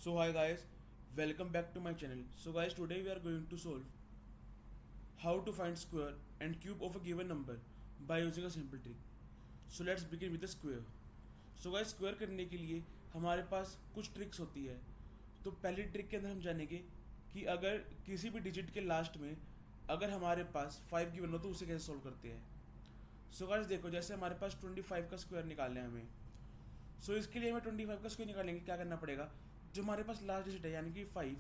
So hi guys, welcome back to my channel. So guys, today we are going to solve how to find square and cube of a given number by using a simple trick. So let's begin with the square. So guys, square करने के लिए हमारे पास कुछ tricks होती है. तो पहली trick के अंदर हम जानेंगे कि अगर किसी भी डिजिट के लास्ट में अगर हमारे पास 5 गिवन हो तो उसे कैसे सॉल्व करते हैं. सो गाइस देखो, जैसे हमारे पास 25 का स्क्वायर निकालना है हमें. सो इसके लिए हमें 25 का स्क्वायर निकालने के लिए क्या करना पड़ेगा, जो हमारे पास लास्ट डिजिट है यानी कि 5,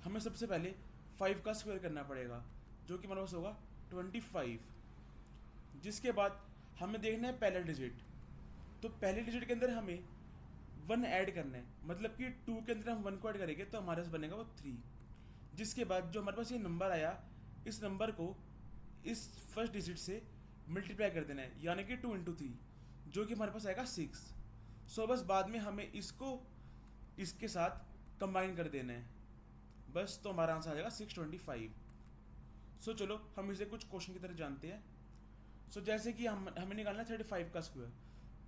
हमें सबसे पहले 5 का स्क्वायर करना पड़ेगा जो कि हमारे पास होगा 25. जिसके बाद हमें देखना है पहला डिजिट. तो पहले डिजिट के अंदर हमें 1 ऐड करना है, मतलब कि 2 के अंदर हम 1 को ऐड करेंगे तो हमारे पास बनेगा वो 3. जिसके बाद जो हमारे पास ये नंबर आया, इस नंबर को इस फर्स्ट डिजिट से मल्टीप्लाई कर देना है यानी कि 2 इंटू 3 जो कि हमारे पास आएगा 6. सो बस बाद में हमें इसको इसके साथ कंबाइन कर देना है बस, तो हमारा आंसर आ जाएगा 625. सो चलो हम इसे कुछ क्वेश्चन की तरह जानते हैं. सो जैसे कि हमें निकालना है 35 का स्क्वायर.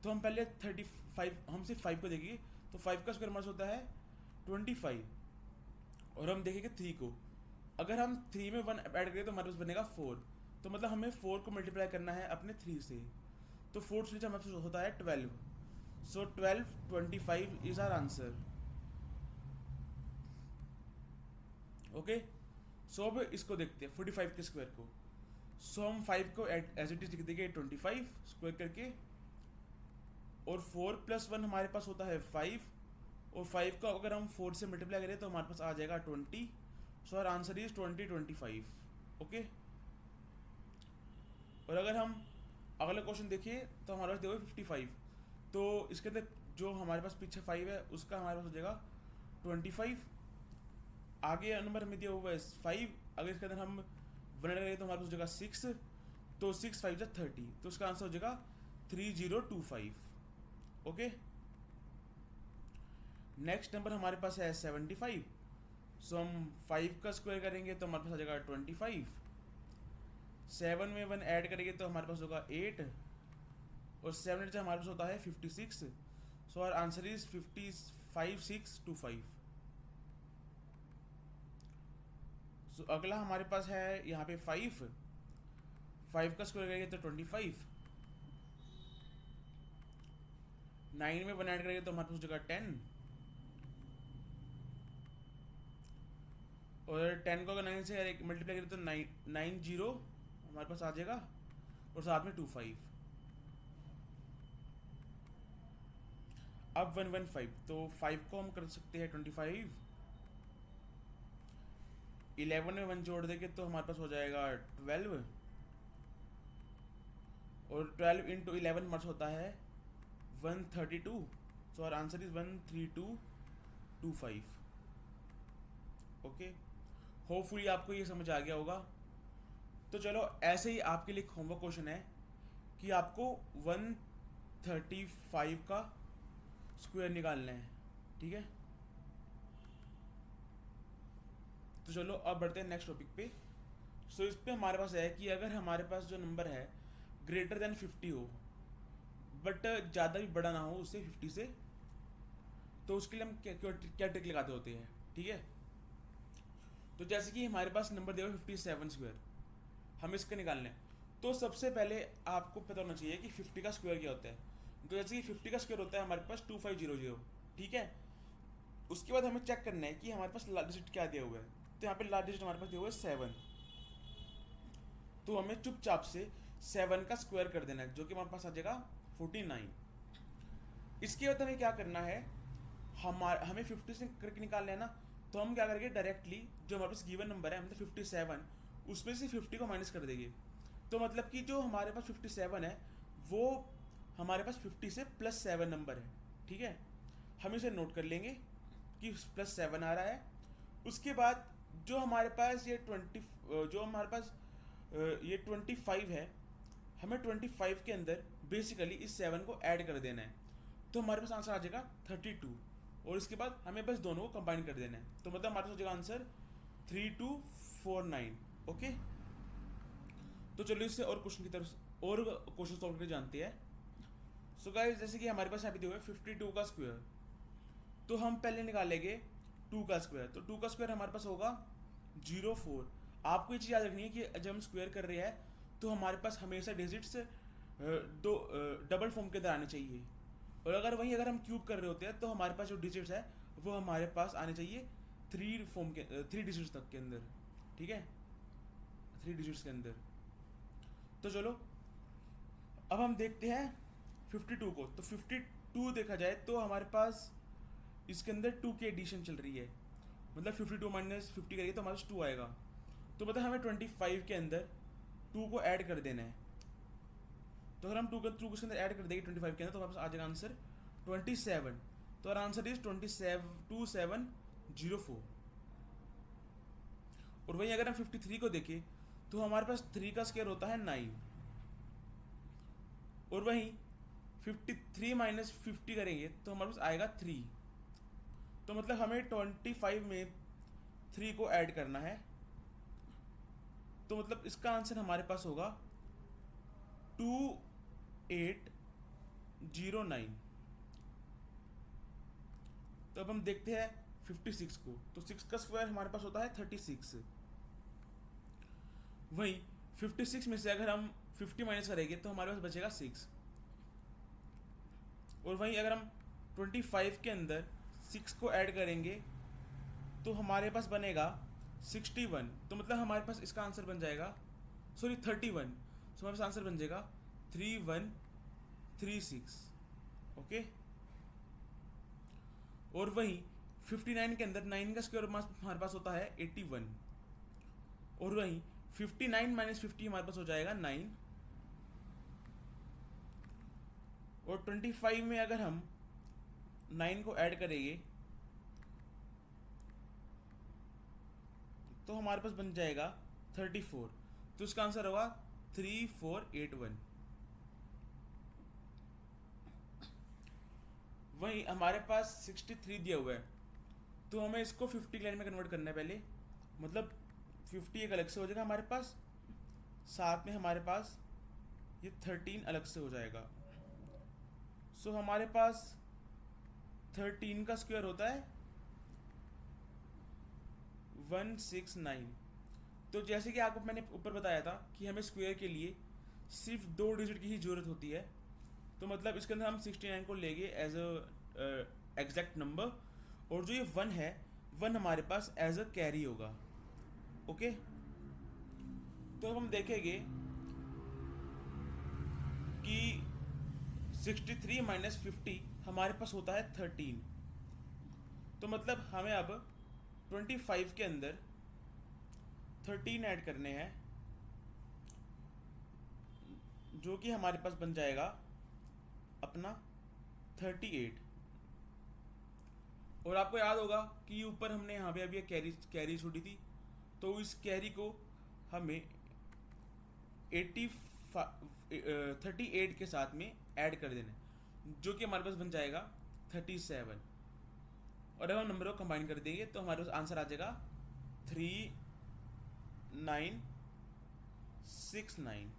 तो हम पहले 35 हम सिर्फ 5 को देखेंगे. तो 5 का स्क्वायर हमारे होता है 25 और हम देखेंगे 3 को. अगर हम 3 में 1 ऐड करें तो हमारे पास बनेगा 4. तो मतलब हमें 4 को मल्टीप्लाई करना है अपने 3 से. तो 4 से हमारे पास होता है 12. सो 25 इज आवर आंसर. ओके. सो अब इसको देखते हैं 45 के स्क्वायर को. सो हम 5 को एज इट इज लिख देंगे 25 स्क्वायर करके, और 4 प्लस 1 हमारे पास होता है 5, और 5 को अगर हम 4 से मल्टीप्लाई करें तो हमारे पास आ जाएगा 20. So our answer is 2025. Okay. और अगर हम अगला क्वेश्चन देखिए तो हमारे पास देखो 55. तो इसके अंदर जो हमारे पास पीछे 5 है उसका हमारे पास हो जाएगा 25. आगे नंबर हमें दिया हुआ है 5. अगर इसके अंदर हम 1 ऐड करें तो हमारे पास हो जाएगा 6. तो 6 5 जा 30. तो इसका आंसर हो जाएगा 3025. ओके. नेक्स्ट नंबर हमारे पास है 75. सो हम 5 का स्क्वायर करेंगे तो हमारे पास आ जाएगा 25. 7 में 1 ऐड करेंगे तो हमारे पास होगा 8, और 7 से हमारे पास होता है 56. So our answer is 55625. So अगला हमारे पास है यहाँ पे 5 का स्क्वायर करेंगे तो 25. 9 में 1 ऐड करेंगे तो हमारे पास हो जाएगा 10, और 10 को अगर 9 से मल्टीप्लाई करें तो 90 हमारे पास आ जाएगा, और साथ में 25. अब 115. तो 5 को हम कर सकते हैं 25. 11 में 1 जोड़ देंगे तो हमारे पास हो जाएगा 12, और 12 इंटू 11 हमारे पास होता है 132. So our answer is 13225. Okay. Hopefully आपको ये समझ आ गया होगा. तो चलो ऐसे ही आपके लिए होमवर्क क्वेश्चन है कि आपको 135 का स्क्वायर निकालना है. ठीक है. तो चलो अब बढ़ते हैं नेक्स्ट टॉपिक पे. सो इस पे हमारे पास है कि अगर हमारे पास जो नंबर है ग्रेटर देन 50 हो बट ज़्यादा भी बड़ा ना हो उससे 50 से, तो उसके लिए हम क्या ट्रिक लगाते होते हैं. ठीक है. तो जैसे कि हमारे पास नंबर दिया हुआ 57 स्क्वायर, हम इसका निकालना है. तो सबसे पहले आपको पता होना चाहिए कि 50 का स्क्वायर क्या होता है. तो जैसे कि 50 का स्क्वायर होता है हमारे पास 2500. ठीक है. उसके बाद हमें चेक करना है कि हमारे पास लास्ट डिजिट क्या दिया हुआ है. तो यहाँ पे लास्ट डिजिट हमारे पास दिया हुआ है 7. तो हमें चुपचाप से 7 का स्क्वायर कर देना है जो कि हमारे पास आ जाएगा 49. इसके बाद हमें क्या करना है, हमें 50 से करके निकालना है ना. तो हम क्या करेंगे, डायरेक्टली जो हमारे पास गिवन नंबर है मतलब 57, उसमें से 50 को माइनस कर देंगे. तो मतलब कि जो हमारे पास 57 है वो हमारे पास 50 से +7 नंबर है. ठीक है. हम इसे नोट कर लेंगे कि +7 आ रहा है. उसके बाद जो हमारे पास ये 25 है, हमें 25 के अंदर बेसिकली इस 7 को ऐड कर देना है. तो हमारे पास आंसर आ जाएगा 32, और इसके बाद हमें बस दोनों को कंबाइन कर देना है. तो मतलब हमारे पास हो जाएगा आंसर 3249. ओके. तो चलो इससे और क्वेश्चन की तरफ और क्वेश्चन सॉल्व करके जानते हैं. सो गाइस जैसे कि हमारे पास यहाँ पे दिया हुआ है 52 का स्क्वायर. तो हम पहले निकालेंगे टू का स्क्वायर, तो टू का स्क्वायर हमारे पास होगा 04। आपको ये चीज़ याद रखनी है कि जब हम स्क्वायर कर रहे हैं तो हमारे पास हमेशा डिजिट्स दो डबल फॉर्म के अंदर आने चाहिए, और अगर हम क्यूब कर रहे होते हैं तो हमारे पास जो डिजिट्स है वो हमारे पास आने चाहिए थ्री डिजिट्स तक के अंदर, ठीक है, 3 डिजिट्स के अंदर। तो चलो अब हम देखते हैं 52 को। तो 52 देखा जाए तो हमारे पास इसके अंदर 2 की एडिशन चल रही है, मतलब 52 माइनस 50 करेंगे तो हमारे पास 2 आएगा। तो मतलब हमें 25 के अंदर 2 को ऐड कर देना है। तो अगर हम 2 को उसके अंदर ऐड कर देंगे 25 के अंदर तो हमारे पास आ जाएगा आंसर 27। तो our आंसर इज 2704। और वहीं अगर हम 53 को देखें तो हमारे पास 3 का स्क्वायर होता है 9, और वहीं 53 माइनस 50 करेंगे तो हमारे पास आएगा 3। तो मतलब हमें 25 में 3 को ऐड करना है, तो मतलब इसका आंसर हमारे पास होगा 2809। तो अब हम देखते हैं 56 को। तो 6 का स्क्वायर हमारे पास होता है 36। वहीं 56 में से अगर हम 50 माइनस करेंगे तो हमारे पास बचेगा 6, और वहीं अगर हम 25 के अंदर 6 को ऐड करेंगे तो हमारे पास बनेगा 61। तो मतलब हमारे पास इसका आंसर बन जाएगा 31। तो हमारे पास आंसर बन जाएगा 3136। ओके। और वहीं 59 के अंदर 9 का स्क्वायर हमारे पास होता है 81, और वहीं 59 माइनस 50 हमारे पास हो जाएगा 9, और 25 में अगर हम 9 को ऐड करेंगे तो हमारे पास बन जाएगा 34। तो इसका आंसर होगा 3481। वहीं हमारे पास 63 दिया हुआ है, तो हमें इसको 50 लाइन में कन्वर्ट करना है पहले। मतलब 50 एक अलग से हो जाएगा हमारे पास, साथ में हमारे पास ये 13 अलग से हो जाएगा। सो हमारे पास 13 का स्क्वायर होता है 169। तो जैसे कि आपको मैंने ऊपर बताया था कि हमें स्क्वायर के लिए सिर्फ 2 डिजिट की ही ज़रूरत होती है, तो मतलब इसके अंदर हम 69 को लेंगे एज अ एग्जैक्ट नंबर, और जो ये 1 है 1 हमारे पास एज अ कैरी होगा। ओके। तो अब हम देखेंगे कि 63 माइनस 50 हमारे पास होता है 13। तो मतलब हमें अब 25 के अंदर 13 ऐड करने हैं, जो कि हमारे पास बन जाएगा अपना 38। और आपको याद होगा कि ऊपर हमने यहाँ पे अभी कैरी छोड़ी थी, तो इस कैरी को हमें 38 के साथ में ऐड कर देना है, जो कि हमारे पास बन जाएगा 37। और अब हम नंबर को कंबाइन कर देंगे तो हमारे पास आंसर आ जाएगा 3969।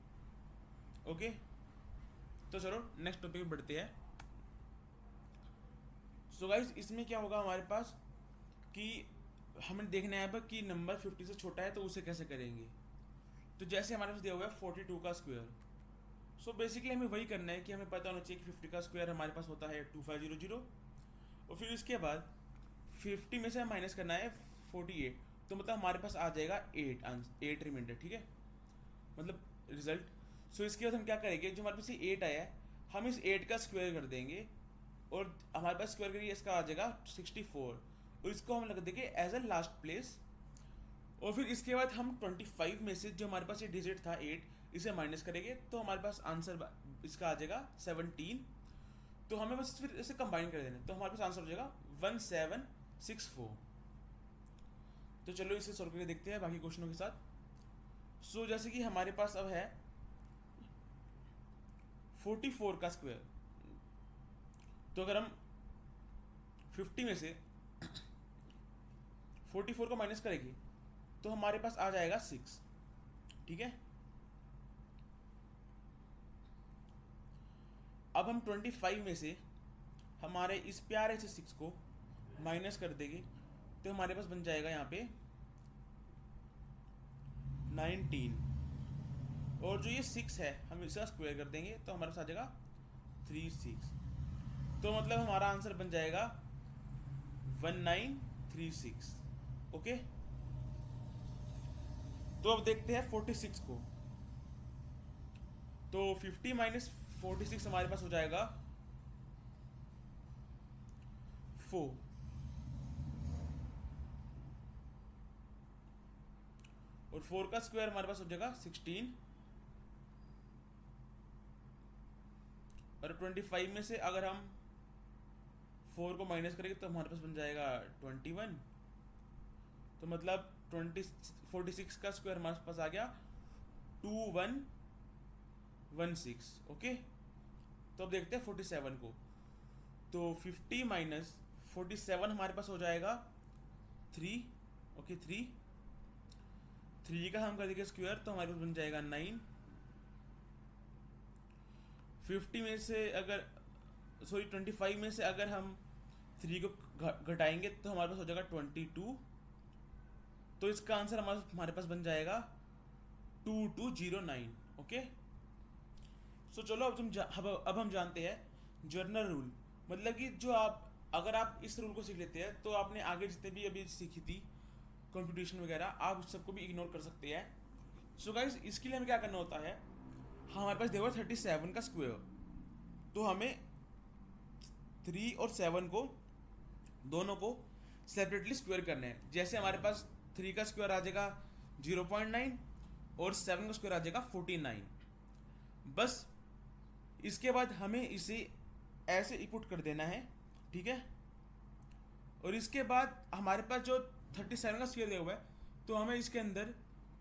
ओके। तो चलो नेक्स्ट टॉपिक पे बढ़ते हैं। सो गाइस इसमें क्या होगा हमारे पास कि हमें देखना है कि नंबर 50 से छोटा है तो उसे कैसे करेंगे। तो जैसे हमारे पास दिया हुआ है 42 का स्क्वायर, सो बेसिकली हमें वही करना है कि हमें पता होना चाहिए कि 50 का स्क्वायर हमारे पास होता है 2500, और फिर इसके बाद 50 में से हम माइनस करना है 48, तो मतलब हमारे पास आ जाएगा 8 रिमाइंडर, ठीक है, मतलब रिजल्ट। सो इसके बाद हम क्या करेंगे, जो हमारे पास ये 8 आया है हम इस 8 का स्क्वायर कर देंगे, और हमारे पास स्क्वायर करिए इसका आ जाएगा 64, और इसको हम लग देंगे एज अ लास्ट प्लेस। और फिर इसके बाद हम 25 में से जो हमारे पास ये डिजिट था 8 इसे माइनस करेंगे, तो हमारे पास आंसर इसका आ जाएगा 17। तो हमें बस फिर इसे कंबाइन कर देना, तो हमारे पास आंसर हो जाएगा 1764। तो चलो इसे सॉल्व करके देखते हैं बाकी क्वेश्चनों के साथ। सो जैसे कि हमारे पास अब है 44 का स्क्वायर, तो अगर हम 50 में से 44 को माइनस करेंगे तो हमारे पास आ जाएगा 6, ठीक है। अब हम 25 में से हमारे इस प्यारे से 6 को माइनस कर देंगे, तो हमारे पास बन जाएगा यहाँ पे 19, और जो ये 6 है हम इसका स्क्वायर कर देंगे तो हमारे पास आ जाएगा 36। तो मतलब हमारा आंसर बन जाएगा 1936। ओके, तो अब देखते हैं 46 को। तो 50 माइनस 46 हमारे पास हो जाएगा 4, और 4 का स्क्वायर हमारे पास हो जाएगा 16, और 25 में से अगर हम 4 को माइनस करेंगे तो हमारे पास बन जाएगा 21। तो मतलब 46 का स्क्वायर हमारे पास आ गया 2116। ओके, तो अब देखते हैं 47 को। तो 50 माइनस 47 हमारे पास हो जाएगा 3। ओके, 3 का हम कर देंगे स्क्वायर तो हमारे पास बन जाएगा 9। 50 में से अगर 25 में से अगर हम 3 को घटाएंगे तो हमारे पास हो जाएगा 22। तो इसका आंसर हमारे पास बन जाएगा 2209। ओके, सो चलो अब हम जानते हैं जर्नल रूल। मतलब कि जो आप अगर आप इस रूल को सीख लेते हैं तो आपने आगे जितने भी अभी सीखी थी कंप्यूटेशन वगैरह आप सबको भी इग्नोर कर सकते हैं। सो गाइस, इसके लिए हमें क्या करना होता है, हमारे पास देखो 37 का स्क्वायर, तो हमें 3 और 7 को दोनों को सेपरेटली स्क्वायर करना है। जैसे हमारे पास 3 का स्क्वायर आ जाएगा 0.9 और 7 का स्क्वायर आ जाएगा 49। बस इसके बाद हमें इसे ऐसे ही पुट कर देना है, ठीक है। और इसके बाद हमारे पास जो 37 का स्क्वायर दिया हुआ है तो हमें इसके अंदर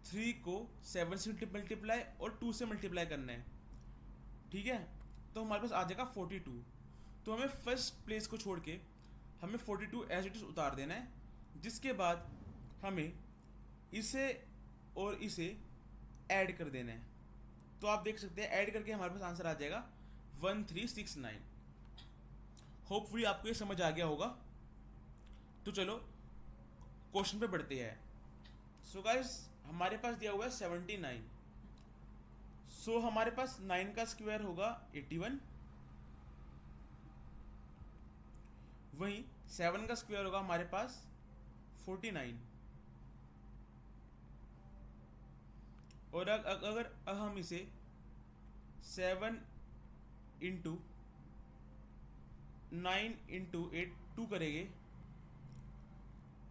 3 को 7 से मल्टीप्लाई और 2 से मल्टीप्लाई करना है, ठीक है। तो हमारे पास आ जाएगा 42। तो हमें फर्स्ट प्लेस को छोड़ के हमें 42 एज इट इज उतार देना है, जिसके बाद हमें इसे और इसे ऐड कर देना है। तो आप देख सकते हैं ऐड करके हमारे पास आंसर आ जाएगा 1369। होपफुली आपको ये समझ आ गया होगा। तो चलो क्वेश्चन पे बढ़ते हैं। सो गाइस, हमारे पास दिया हुआ है 79। सो हमारे पास 9 का स्क्वायर होगा 81, वहीं 7 का स्क्वायर होगा हमारे पास 49। और अगर हम इसे 7 इंटू 9 इंटू 8 2 करेंगे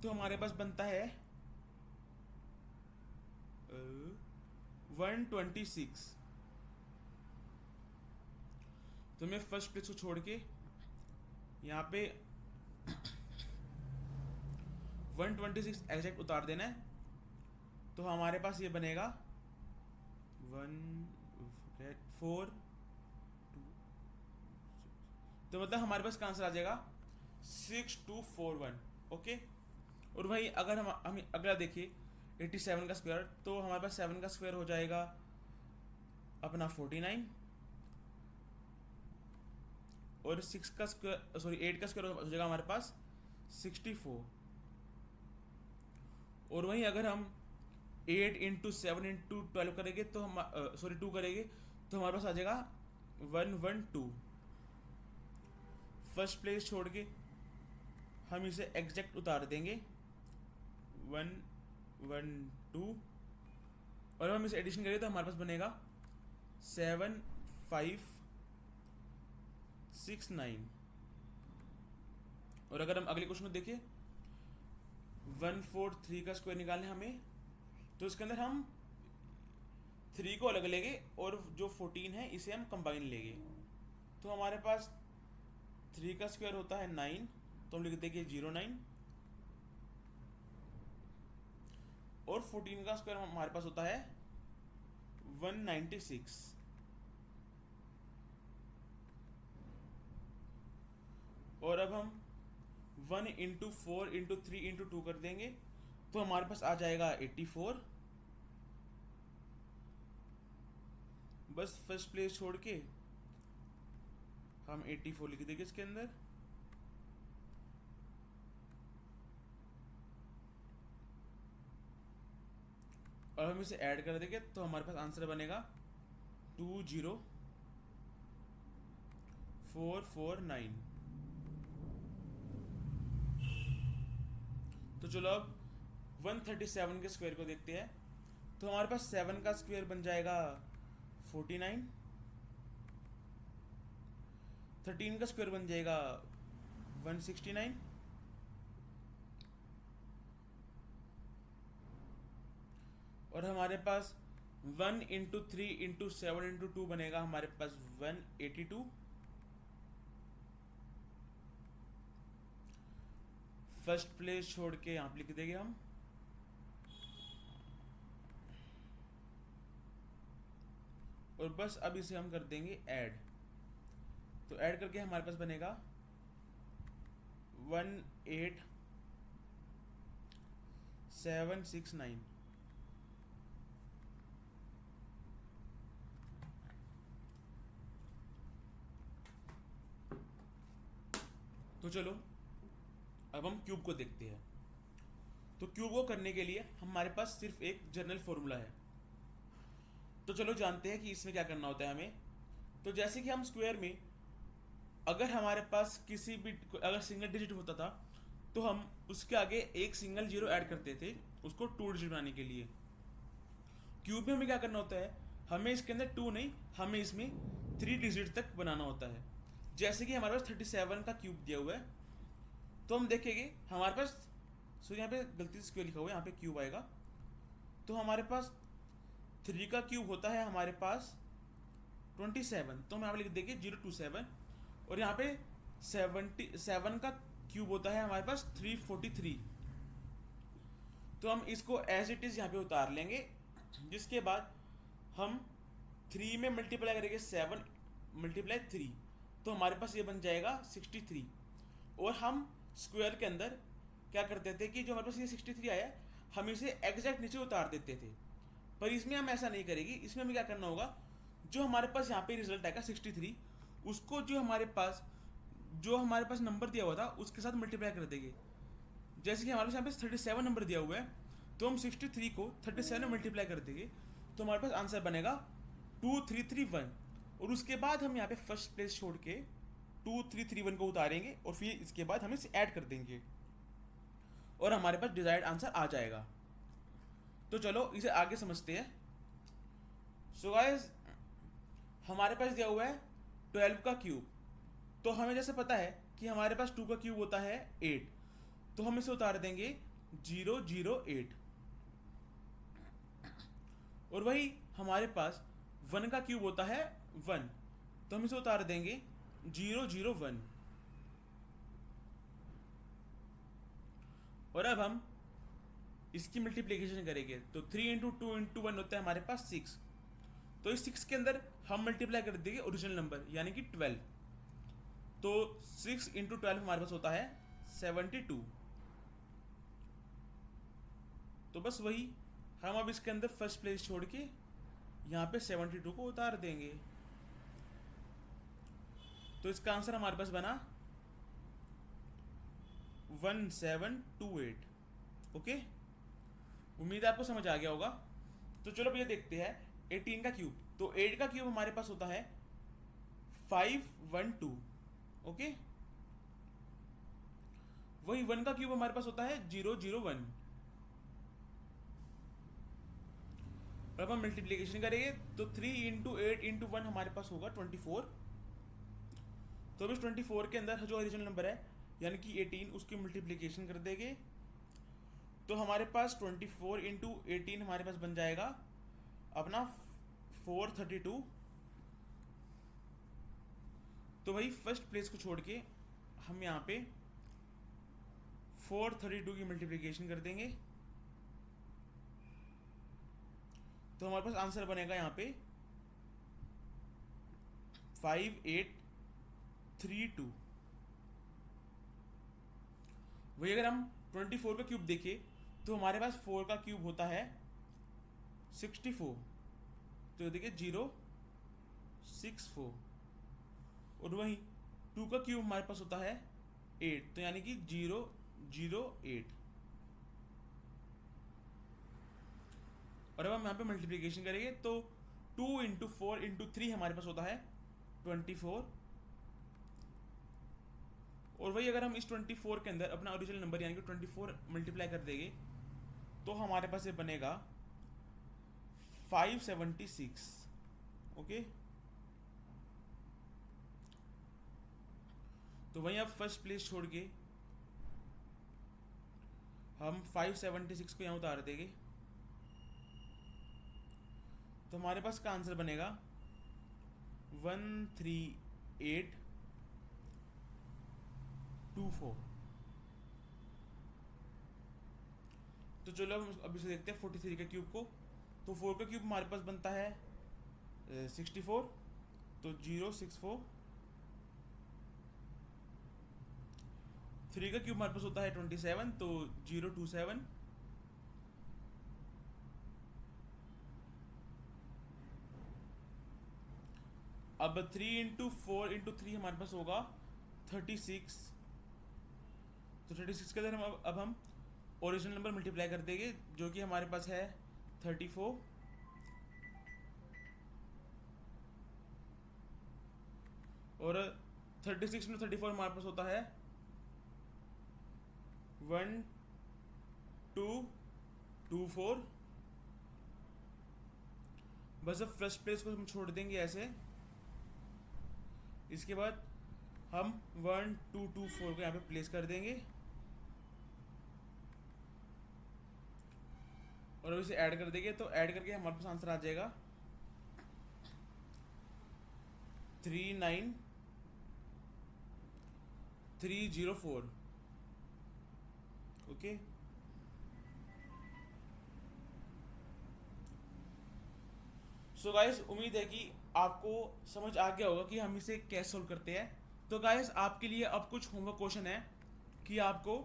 तो हमारे पास बनता है 126। तो मैं फर्स्ट प्लेस को छोड़ के यहाँ पे 126 एग्जैक्ट उतार देना है। तो हमारे पास ये बनेगा 4 तो मतलब हमारे पास का आंसर आ जाएगा 6241। ओके, और वही अगर हम अगला देखिए 87 का स्क्वायर, तो हमारे पास 7 का स्क्वायर हो जाएगा अपना 49, और 6 का स्क्वायर 8 का स्क्वायर हो जाएगा हमारे पास 64। और वहीं अगर हम 8 इंटू 7 इंटू 12 करेंगे तो हम 2 करेंगे तो हमारे पास आ जाएगा 112। फर्स्ट प्लेस छोड़ के हम इसे एग्जैक्ट उतार देंगे 112, और हम इसे एडिशन करेंगे तो हमारे पास बनेगा 7569। और अगर हम अगले क्वेश्चन को देखें 143 का स्क्वायर निकालना है हमें, तो इसके अंदर हम 3 को अलग लेंगे और जो 14 है इसे हम कंबाइन लेंगे। तो हमारे पास 3 का स्क्वायर होता है 9, तो हम लिख देंगे 09, और 14 का स्क्वायर हमारे पास होता है 196। और अब हम 1 इंटू 4 इंटू 3 इंटू 2 कर देंगे तो हमारे पास आ जाएगा 84। बस फर्स्ट प्लेस छोड़ के हम 84 लिख देंगे इसके अंदर। और हम इसे ऐड कर देंगे तो हमारे पास आंसर बनेगा 20449। तो चलो अब 137 के स्क्वायर को देखते हैं। तो हमारे पास 7 का स्क्वायर बन जाएगा 49, 13 का स्क्वायर बन जाएगा 169, और हमारे पास 1 इंटू 3 इंटू 7 इंटू 2 बनेगा हमारे पास 182। फर्स्ट प्लेस छोड़ के यहाँ पे लिख देंगे हम। और बस अब इसे हम कर देंगे ऐड। तो ऐड करके हमारे पास बनेगा 18769। तो चलो अब हम क्यूब को देखते हैं। तो क्यूब को करने के लिए हमारे पास सिर्फ एक जनरल फॉर्मूला है। तो चलो जानते हैं कि इसमें क्या करना होता है हमें। तो जैसे कि हम स्क्वायर में अगर हमारे पास किसी भी अगर सिंगल डिजिट होता था तो हम उसके आगे एक सिंगल जीरो ऐड करते थे उसको 2 डिजिट बनाने के लिए। क्यूब में हमें क्या करना होता है, हमें इसके अंदर 2 नहीं, हमें इसमें 3 डिजिट तक बनाना होता है। जैसे कि हमारे पास 37 का क्यूब दिया हुआ है, तो हम देखेंगे हमारे पास यहाँ पे गलती से स्क्वायर लिखा हुआ है, यहाँ पे क्यूब आएगा। तो हमारे पास 3 का क्यूब होता है हमारे पास 27, तो हम यहाँ पे लिख देंगे 027। और यहाँ पे 77 का क्यूब होता है हमारे पास 343। तो हम इसको एज इट इज़ यहाँ पे उतार लेंगे, जिसके बाद हम 3 में मल्टीप्लाई करेंगे 7 मल्टीप्लाई 3, तो हमारे पास ये बन जाएगा 63। और हम स्क्वायर के अंदर क्या करते थे कि जो हमारे पास ये 63 आया हम इसे एग्जैक्ट नीचे उतार देते थे, पर इसमें हम ऐसा नहीं करेंगे। इसमें हमें क्या करना होगा, जो हमारे पास यहाँ पे रिजल्ट आएगा 63, उसको जो हमारे पास नंबर दिया हुआ था उसके साथ मल्टीप्लाई कर देंगे। जैसे कि हमारे पास यहाँ पे 37 नंबर दिया हुआ है, तो हम 63 को 37 में मल्टीप्लाई कर देंगे, तो हमारे पास आंसर बनेगा 2331। और उसके बाद हम यहाँ पे फर्स्ट प्लेस छोड़ के 2331 को उतारेंगे और फिर इसके बाद हम इसे ऐड कर देंगे और हमारे पास डिजायर्ड आंसर आ जाएगा। तो चलो इसे आगे समझते हैं। सो गाइस, हमारे पास दिया हुआ है 12 का क्यूब। तो हमें जैसे पता है कि हमारे पास 2 का क्यूब होता है 8, तो हम इसे उतार देंगे 008। और वही हमारे पास 1 का क्यूब होता है 1, तो हम इसे उतार देंगे 001। और अब हम इसकी मल्टीप्लिकेशन करेंगे, तो 3 इंटू 2 इंटू 1 होता है हमारे पास 6। तो इस 6 के अंदर हम मल्टीप्लाई कर देंगे ओरिजिनल नंबर यानी कि 12। तो 6 इंटू 12 हमारे पास होता है 72। तो बस वही हम अब इसके अंदर फर्स्ट प्लेस छोड़ के यहाँ पे 72 को उतार देंगे। तो इसका आंसर हमारे पास बना 1728। ओके, उम्मीद है आपको समझ आ गया होगा। तो चलो अब ये देखते हैं 18 का क्यूब। तो 8 का क्यूब हमारे पास होता है 512। ओके, वही 1 का क्यूब हमारे पास होता है 001। अब हम मल्टीप्लिकेशन करेंगे तो 3 इंटू 8 इंटू 1 हमारे पास होगा 24। तो अब इस 24 के अंदर जो ओरिजिनल नंबर है यानी कि 18 उसकी मल्टीप्लिकेशन कर देंगे, तो हमारे पास 24 इंटू 18 हमारे पास बन जाएगा अपना 432। तो वही फर्स्ट प्लेस को छोड़ के हम यहाँ पे 432 की मल्टीप्लिकेशन कर देंगे, तो हमारे पास आंसर बनेगा यहाँ पे 5832। वही अगर हम 24 का क्यूब देखें तो हमारे पास 4 का क्यूब होता है 64, तो देखिए 064। और वहीं 2 का क्यूब हमारे पास होता है 8, तो यानी कि 008। और और अब हम यहाँ पे मल्टीप्लिकेशन करेंगे तो 2 इंटू 4 इंटू 3 हमारे पास होता है 24। और वही अगर हम इस 24 के अंदर अपना ओरिजिनल नंबर यानी कि 24 मल्टीप्लाई कर देंगे तो हमारे पास ये बनेगा 576। ओके, तो वहीं अब फर्स्ट प्लेस छोड़ के हम 576 को यहाँ उतार देंगे तो हमारे पास का आंसर बनेगा 13824। तो चलो हम अभी से देखते हैं 43 के क्यूब को। तो 4 का क्यूब हमारे पास बनता है 64, तो 064। 3 का क्यूब हमारे पास होता है 27, तो 027। अब 3 इंटू 4 इंटू 3 हमारे पास होगा 36। तो 36 के अंदर अब हम ओरिजिनल नंबर मल्टीप्लाई कर देंगे जो कि हमारे पास है 34। और 36 में 34 हमारे पास होता है 1224। बस अब फर्स्ट प्लेस को हम छोड़ देंगे ऐसे। इसके बाद हम 1224 को यहाँ पे प्लेस कर देंगे और अब इसे ऐड कर देंगे। तो ऐड करके हमारे पास आंसर आ जाएगा 39304। ओके, सो गाइस उम्मीद है कि आपको समझ आ गया होगा कि हम इसे कैसे सोल्व करते हैं। तो गाइस आपके लिए अब कुछ होमवर्क क्वेश्चन है कि आपको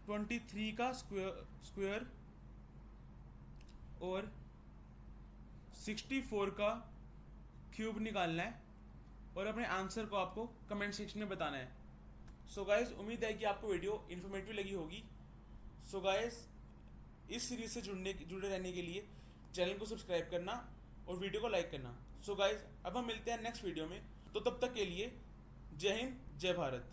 23 का स्क्वायर और 64 का क्यूब निकालना है और अपने आंसर को आपको कमेंट सेक्शन में बताना है। सो गाइस उम्मीद है कि आपको वीडियो इन्फॉर्मेटिव लगी होगी। सो गाइस इस सीरीज से जुड़े रहने के लिए चैनल को सब्सक्राइब करना और वीडियो को लाइक करना। सो गाइस अब हम मिलते हैं नेक्स्ट वीडियो में, तो तब तक के लिए जय हिंद जय भारत।